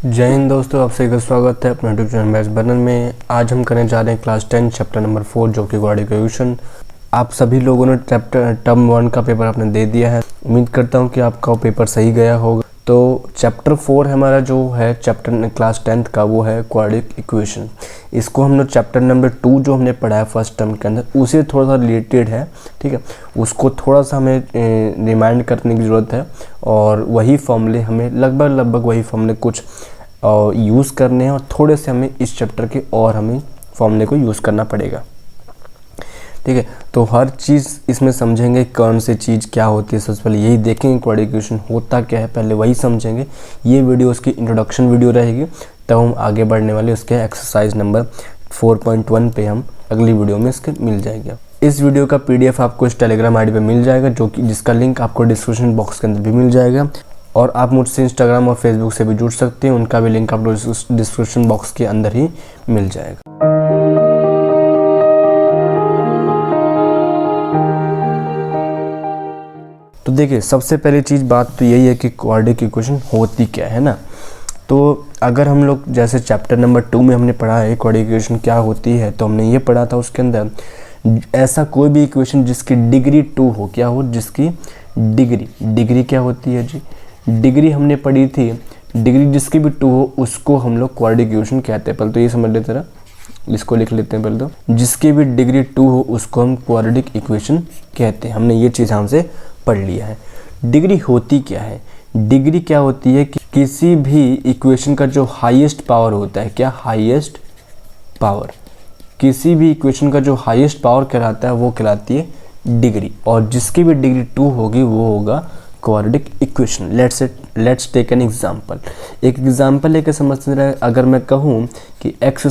जय हिंद दोस्तों, आप सभी का स्वागत है अपने यूट्यूब चैनल मैथ्स बर्नर में। आज हम करने जा रहे हैं क्लास 10 चैप्टर नंबर 4 जो कि क्वाड्रेटिक इक्वेशन। आप सभी लोगों ने चैप्टर टर्म 1 का पेपर आपने दे दिया है। उम्मीद करता हूं कि आपका वो पेपर सही गया होगा। तो चैप्टर 4 हमारा जो है चैप्टर क्लास 10 का वो है क्वाड्रेटिक इक्वेशन। इसको हम लोग चैप्टर नंबर 2 जो हमने पढ़ा है फर्स्ट टर्म के अंदर उसे थोड़ा सा रिलेटेड है, ठीक है। उसको थोड़ा सा हमें रिमाइंड करने की ज़रूरत है और वही फॉर्मूले हमें लगभग वही फॉर्मूले कुछ यूज़ करने हैं और थोड़े से हमें इस चैप्टर के और हमें फॉर्मूले को यूज़ करना पड़ेगा, ठीक है। तो हर चीज़ इसमें समझेंगे, कौन सी चीज़ क्या होती है। सबसे पहले यही देखेंगे क्वाड्रेटिक इक्वेशन होता क्या है, पहले वही समझेंगे। ये वीडियो उसकी इंट्रोडक्शन वीडियो रहेगी, तब हम आगे बढ़ने वाले उसके एक्सरसाइज नंबर 4.1 पे हम अगली वीडियो में इसके मिल जाएगा। इस वीडियो का PDF आपको इस टेलीग्राम ID पे मिल जाएगा, जो कि जिसका लिंक आपको डिस्क्रिप्शन बॉक्स के अंदर भी मिल जाएगा। और आप मुझसे इंस्टाग्राम और फेसबुक से भी जुड़ सकते हैं, उनका भी लिंक आपको डिस्क्रिप्शन बॉक्स के अंदर ही मिल जाएगा। तो देखिए, सबसे पहली चीज़ बात तो यही है कि क्वाड्रेटिक इक्वेशन होती क्या है ना। तो अगर हम लोग जैसे चैप्टर नंबर 2 में हमने पढ़ा है क्वाड्रेटिक इक्वेशन क्या होती है, तो हमने ये पढ़ा था उसके अंदर ऐसा कोई भी इक्वेशन जिसकी डिग्री 2 हो, क्या हो, जिसकी डिग्री क्या होती है जी, डिग्री हमने पढ़ी थी। डिग्री जिसकी भी 2 हो उसको हम लोग क्वाड्रेटिक इक्वेशन कहते हैं। पहले तो ये समझ लेते हैं, इसको लिख लेते हैं। पहले तो जिसकी भी डिग्री 2 हो उसको हम क्वाड्रेटिक इक्वेशन कहते हैं। हमने ये चीज़ हमसे पढ़ लिया है। डिग्री होती क्या है? डिग्री क्या होती है कि किसी भी इक्वेशन का जो हाईएस्ट पावर होता है, क्या, हाईएस्ट पावर, किसी भी इक्वेशन का जो हाईएस्ट पावर कहलाता है वो कहलाती है डिग्री। और जिसकी भी डिग्री 2 होगी वो होगा quadratic equation. Let's take an example. एक एग्जांपल लेके समझते रहे। अगर मैं कहूँ कि x²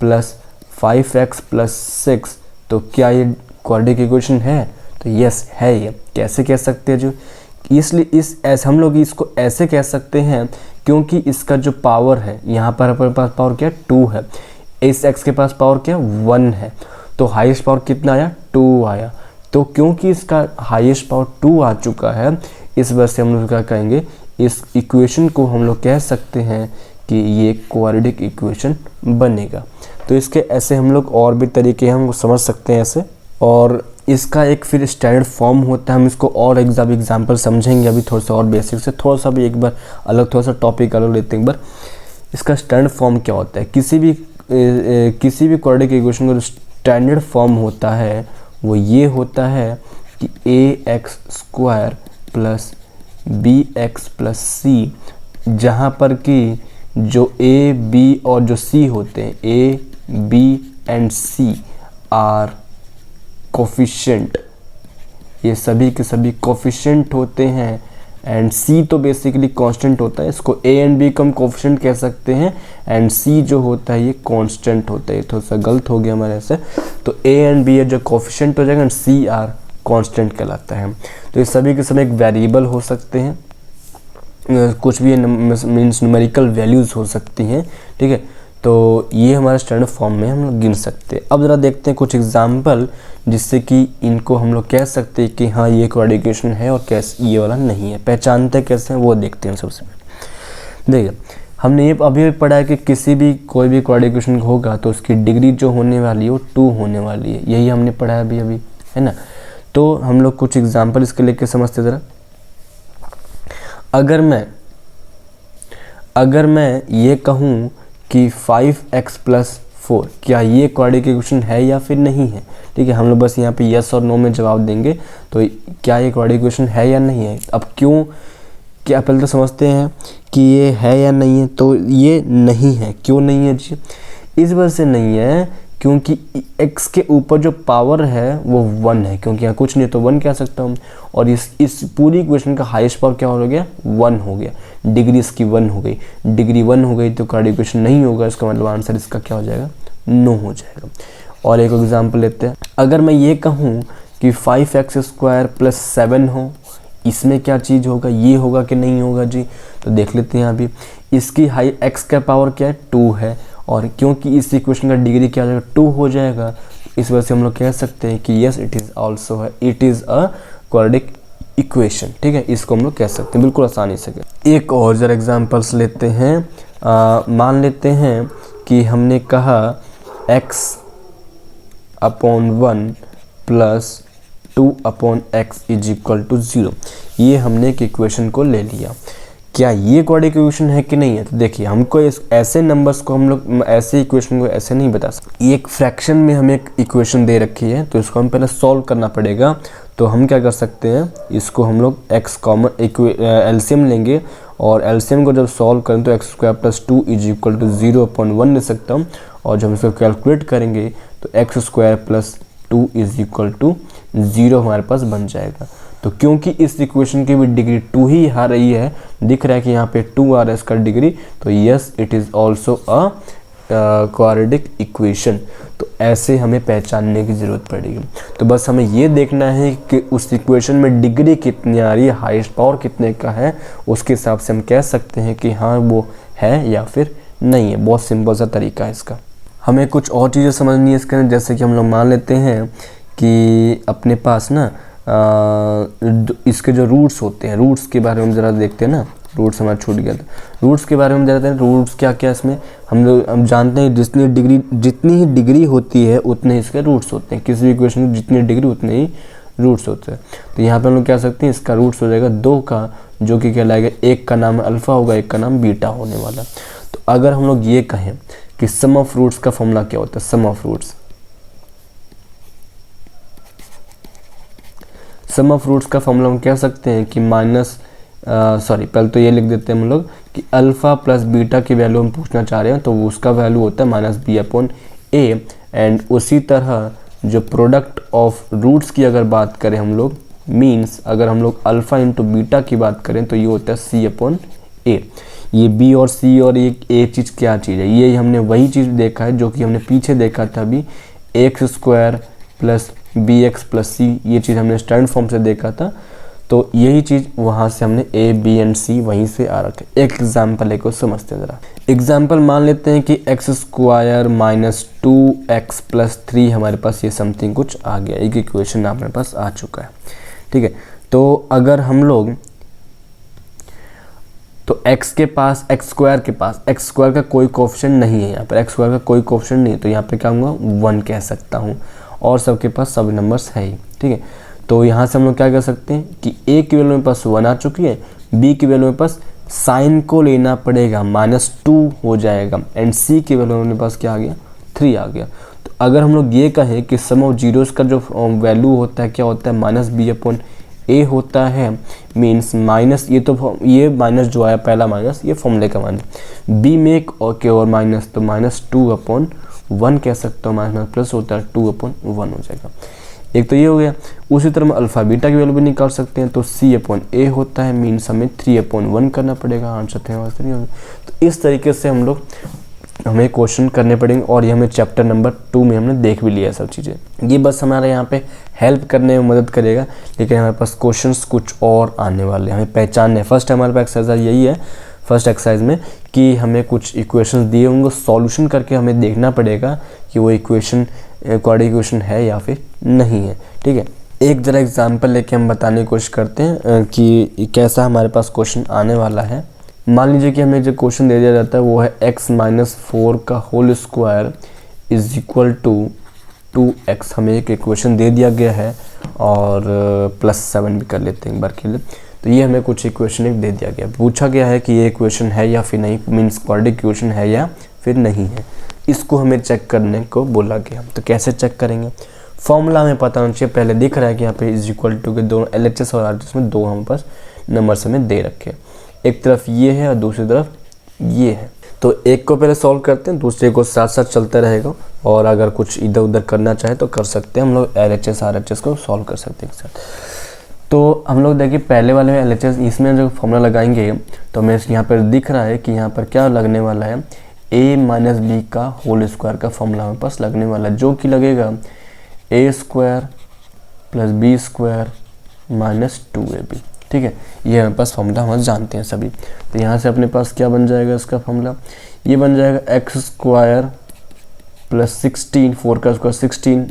+ 5x + 6, तो क्या ये क्वाड्रेटिक इक्वेशन है? तो यस है। ये कैसे कह सकते हैं जो, इसलिए ऐसे हम लोग इसको ऐसे कह सकते हैं क्योंकि इसका जो पावर है, यहाँ पर अपने पास पावर क्या, 2 है। इस x के पास पावर क्या, 1 है। तो हाईएस्ट पावर कितना आया, 2 आया। तो क्योंकि इसका हाईएस्ट पावर 2 आ चुका है, इस वजह से हम लोग क्या कहेंगे, इस इक्वेशन को हम लोग कह सकते हैं कि ये क्वाड्रेटिक इक्वेशन बनेगा। तो इसके ऐसे हम लोग और भी तरीके हम समझ सकते हैं ऐसे। और इसका एक फिर स्टैंडर्ड फॉर्म होता है। हम इसको और एग्जाम्पल समझेंगे अभी थोड़ा सा और बेसिक से, थोड़ा सा भी एक बार अलग, थोड़ा सा टॉपिक अलग लेते हैं एक बार। इसका स्टैंडर्ड फॉर्म क्या होता है? किसी भी क्वाड्रेटिक इक्वेशन का जो स्टैंडर्ड फॉर्म होता है वो ये होता है कि ax² + bx + c, जहाँ पर कि जो a, b और जो c होते हैं, a, b and c are coefficient, ये सभी के सभी कोफिशिएंट होते हैं। एंड c तो बेसिकली कांस्टेंट होता है। इसको a एंड b को हम कोफिशिएंट कह सकते हैं एंड c जो होता है ये कांस्टेंट होता है। ये थोड़ा सा गलत हो गया हमारे से। तो a एंड b जो कोफिशिएंट हो जाएगा एंड c आर कांस्टेंट कहलाता है। तो ये सभी के सभी एक वेरिएबल हो सकते हैं, कुछ भी मीन्स न्यूमेरिकल वैल्यूज़ हो सकती हैं, ठीक है। तो ये हमारे स्टैंडर्ड फॉर्म में हम लोग गिन सकते हैं। अब ज़रा देखते हैं कुछ एग्जांपल जिससे कि इनको हम लोग कह सकते हैं कि हाँ ये क्वाड्रेटिक इक्वेशन है और कैसे ये वाला नहीं है। पहचानते कैसे हैं वो देखते हैं सबसे पहले। देखिए, हमने ये अभी पढ़ा है कि कोई भी क्वाड्रेटिक इक्वेशन होगा तो उसकी डिग्री जो होने वाली है वो 2 होने वाली है। यही हमने पढ़ा है अभी है ना। तो हम लोग कुछ एग्जाम्पल इसके लेके समझते ज़रा। अगर मैं ये कहूँ कि 5x + 4, क्या ये क्वाड्रेटिक इक्वेशन है या फिर नहीं है? ठीक है, हम लोग बस यहाँ पे यस और नो में जवाब देंगे। तो क्या ये क्वाड्रेटिक इक्वेशन है या नहीं है? अब क्यों, क्या पहले तो समझते हैं कि ये है या नहीं है। तो ये नहीं है। क्यों नहीं है जी? इस वजह से नहीं है क्योंकि x के ऊपर जो पावर है वो 1 है, क्योंकि यहाँ कुछ नहीं तो 1 कह सकता हूँ। और इस पूरी इक्वेशन का हाईएस्ट पावर क्या हो गया, 1 हो गया। डिग्री इसकी 1 हो गई। डिग्री 1 हो गई तो क्वाड्रेटिक इक्वेशन नहीं होगा। इसका मतलब आंसर इसका क्या हो जाएगा, नो हो जाएगा। और एक एग्जाम्पल लेते हैं। अगर मैं ये कहूँ कि 5x² + 7 हो, इसमें क्या चीज़ होगा, ये होगा कि नहीं होगा जी? तो देख लेते हैं। अभी इसकी x का पावर क्या है, 2 है। और क्योंकि इस इक्वेशन का डिग्री क्या हो जाएगा, 2 हो जाएगा। इस वजह से हम लोग कह सकते हैं कि yes it is a quadratic equation, ठीक है, इसको हम लोग कह सकते हैं बिल्कुल आसानी से। एक और जरा एग्जांपल्स लेते हैं। मान लेते हैं कि हमने कहा x upon 1 plus 2/x is equal to 0। ये हमने एक इक्वेशन को ले लिया। क्या ये क्वाड्रेटिक इक्वेशन है कि नहीं है? तो देखिए, हमको ऐसे नंबर्स को हम लोग ऐसे इक्वेशन को ऐसे नहीं बता सकते। एक फ्रैक्शन में हमें एक इक्वेशन दे रखी है, तो इसको हम पहले सॉल्व करना पड़ेगा। तो हम क्या कर सकते हैं, इसको हम लोग x कॉमन एलसीएम लेंगे, और एलसीएम को जब सॉल्व करें तो x² + 2 इज इक्वल टू 0/1 ले सकता हूँ। और जब हम इसको कैलकुलेट करेंगे तो x² + 2 इज इक्वल टू 0 हमारे पास बन जाएगा। तो क्योंकि इस इक्वेशन की भी डिग्री 2 ही आ रही है, दिख रहा है कि यहाँ पे 2 आ रहा है इसका डिग्री, तो yes it is also a quadratic equation. तो ऐसे हमें पहचानने की ज़रूरत पड़ेगी। तो बस हमें ये देखना है कि उस इक्वेशन में डिग्री कितनी आ रही है, हाईएस्ट पावर कितने का है, उसके हिसाब से हम कह सकते हैं कि हाँ वो है या फिर नहीं है। बहुत सिंपल सा तरीका है इसका। हमें कुछ और चीज़ें समझनी है इसके अंदर, जैसे कि हम लोग मान लेते हैं कि अपने पास ना इसके जो रूट्स होते हैं, रूट्स के बारे में ज़रा देखते हैं ना। रूट्स हमारा छूट गया था, रूट्स के बारे में जानते हैं। रूट्स क्या क्या इसमें हम जानते हैं, जितनी ही डिग्री होती है उतने इसके रूट्स होते हैं। किसी भी इक्वेशन की जितनी डिग्री उतने ही रूट्स होते हैं। तो यहाँ पे हम लोग कह सकते हैं इसका रूट्स हो जाएगा 2 का, जो कि कहलाएगा, एक का नाम अल्फ़ा होगा, एक का नाम बीटा होने वाला। तो अगर हम लोग ये कहें कि सम ऑफ रूट्स का फॉर्मूला क्या होता है, सम ऑफ रूट्स का फॉर्मूला हम कह सकते हैं कि पहले तो ये लिख देते हैं हम लोग कि अल्फ़ा प्लस बीटा की वैल्यू हम पूछना चाह रहे हैं, तो उसका वैल्यू होता है -b/a। एंड उसी तरह जो प्रोडक्ट ऑफ रूट्स की अगर बात करें हम लोग, मीन्स अगर हम लोग अल्फ़ा इंटू बीटा की बात करें तो ये होता है c/a। ये b और c और ये a चीज़ क्या चीज़ है, ये हमने वही चीज़ देखा है जो कि हमने पीछे देखा था अभी, x² + bx + c, ये चीज़ हमने स्टैंडर्ड फॉर्म से देखा था। तो यही चीज़ वहाँ से हमने a, b एंड c वहीं से आ रखे। एक एग्जाम्पल को समझते हैं ज़रा। एग्जाम्पल मान लेते हैं कि x² - 2x + 3 हमारे पास ये समथिंग कुछ आ गया, एक इक्वेशन हमारे पास आ चुका है, ठीक है। तो अगर हम लोग तो x के पास x² का कोई कोएफिशिएंट नहीं है, यहाँ पर x² का कोई कोएफिशिएंट नहीं है, तो यहाँ पे क्या होगा 1 कह सकता हूँ, और सबके पास सब नंबर्स है ही, ठीक है। तो यहाँ से हम लोग क्या कर सकते हैं कि a की वैल्यू मेरे पास 1 आ चुकी है, b की वैल्यू मेरे पास साइन को लेना पड़ेगा, -2 हो जाएगा, एंड c की वैल्यू मेरे पास क्या आ गया, 3 आ गया। तो अगर हम लोग ये कहें कि सम ऑफ जीरोस का जो वैल्यू होता है क्या होता है, -b/a होता है, मीन्स माइनस ये माइनस जो आया पहला माइनस, ये फॉर्मूले का माइनस, b में एक और माइनस, तो -2/1 कह सकता हूँ, माइनस प्लस होता है 2/1 हो जाएगा। एक तो ये हो गया। उसी तरह हम अल्फ़ा बीटा की वैल्यू भी निकाल सकते हैं, तो c/a होता है, मीन्स हमें 3/1 करना पड़ेगा, आंसर थे वास्ते नहीं होगा। तो इस तरीके से हमें क्वेश्चन करने पड़ेंगे, और ये हमें चैप्टर नंबर 2 में हमने देख भी लिया सब चीज़ें। ये बस हमारे यहाँ पे हेल्प करने में मदद करेगा, लेकिन हमारे पास क्वेश्चंस कुछ और आने वाले हैं, हमें पहचानने। फर्स्ट हमारे पास एक्सरसाइज यही है, फर्स्ट एक्सरसाइज में कि हमें कुछ इक्वेशंस दिए होंगे, सॉल्यूशन करके हमें देखना पड़ेगा कि वो इक्वेशन क्वाड्रेटिक इक्वेशन है या फिर नहीं है, ठीक है। एक जरा एग्जांपल लेके हम बताने की कोशिश करते हैं कि कैसा हमारे पास क्वेश्चन आने वाला है। मान लीजिए कि हमें जो क्वेश्चन दे दिया जाता है वो है x - 4 का whole square is equal to 2x। हमें एक इक्वेशन दे दिया गया है, और +7 भी कर लेते हैं एक बार के लिए। तो ये हमें कुछ इक्वेशन एक दे दिया गया, पूछा गया है कि ये इक्वेशन है या फिर नहीं, मीन्स क्वाड्रेटिक इक्वेशन है या फिर नहीं है, इसको हमें चेक करने को बोला गया। तो कैसे चेक करेंगे, फॉर्मूला हमें पता होना चाहिए। पहले दिख रहा है कि यहाँ पे इज इक्वल टू के दोनों LHS और RHS में 2 हमारे पास नंबर्स हमें दे रखे, एक तरफ ये है और दूसरी तरफ ये है। तो एक को पहले सॉल्व करते हैं, दूसरे को साथ साथ चलता रहेगा, और अगर कुछ इधर उधर करना चाहे तो कर सकते हैं, हम लोग LHS RHS को सॉल्व कर सकते हैं एक साथ। तो हम लोग देखिए पहले वाले में LHS, इसमें जो फॉर्मूला लगाएंगे तो हमें यहाँ पर दिख रहा है कि यहाँ पर क्या लगने वाला है, a - b का होल स्क्वायर का फॉर्मूला हमारे पास लगने वाला है, जो कि लगेगा a² + b² - 2ab, ठीक है। ये हमारे पास फॉर्मूला हम जानते हैं सभी। तो यहाँ से अपने पास क्या बन जाएगा इसका फॉर्मूला, ये बन जाएगा x² + 16, 4 का square 16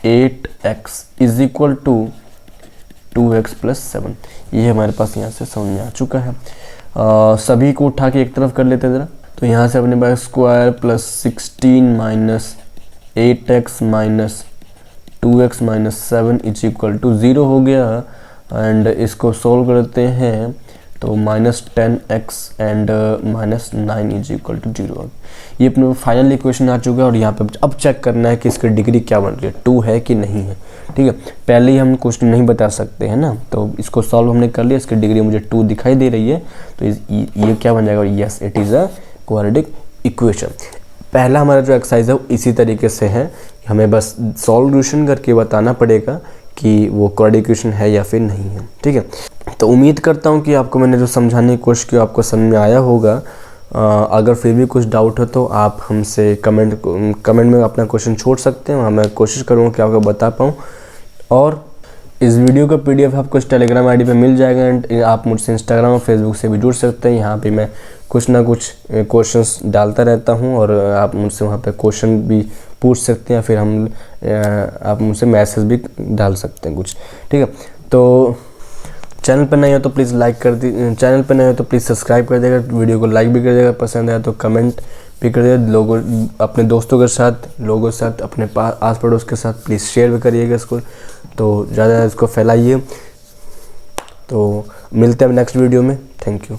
- 8x is equal to 2x plus 7। ये हमारे पास यहाँ से समझ में आ चुका है। सभी को उठा के एक तरफ कर लेते हैं ज़रा। तो यहाँ से अपने पास square plus 16 minus 8x minus 2x minus 7 is equal to 0 हो गया। एंड इसको सोल्व करते हैं तो minus 10x and minus 9 is equal to 0। ये अपने फाइनल इक्वेशन आ चुका है और यहाँ पे अब चेक करना है कि इसकी डिग्री क्या बन रही है, 2 है कि नहीं है। ठीक है, पहले ही हम क्वेश्चन नहीं बता सकते हैं ना, तो इसको सॉल्व हमने कर लिया, इसकी डिग्री मुझे 2 दिखाई दे रही है, तो ये क्या बन जाएगा, yes it is a quadratic equation. पहला हमारा जो एक्सरसाइज है वो इसी तरीके से है, हमें बस सॉल्यूशन करके बताना पड़ेगा कि वो क्वाड्रेटिक इक्वेशन है या फिर नहीं है। ठीक है, तो उम्मीद करता हूँ कि आपको मैंने जो समझाने की कोशिश की आपको समझ में आया होगा। अगर फिर भी कुछ डाउट हो तो आप हमसे कमेंट में अपना क्वेश्चन छोड़ सकते हैं, मैं कोशिश करूँगा कि आपको बता पाऊँ। और इस वीडियो का PDF आपको इस टेलीग्राम ID पे मिल जाएगा एंड आप मुझसे इंस्टाग्राम और फेसबुक से भी जुड़ सकते हैं। यहाँ पे मैं कुछ ना कुछ क्वेश्चंस डालता रहता हूँ और आप मुझसे वहाँ पे क्वेश्चन भी पूछ सकते हैं, फिर आप मुझसे मैसेज भी डाल सकते हैं कुछ। ठीक है, तो चैनल पर नहीं हो तो प्लीज़ चैनल पर नहीं हो तो प्लीज़ सब्सक्राइब कर देगा, वीडियो को लाइक भी कर देगा, पसंद आया तो कमेंट भी कर देगा। लोगों अपने दोस्तों के साथ, लोगों के साथ, अपने आस पड़ोस के साथ प्लीज़ शेयर भी करिएगा इसको, तो ज़्यादा इसको फैलाइए। तो मिलते हैं नेक्स्ट वीडियो में। Thank you.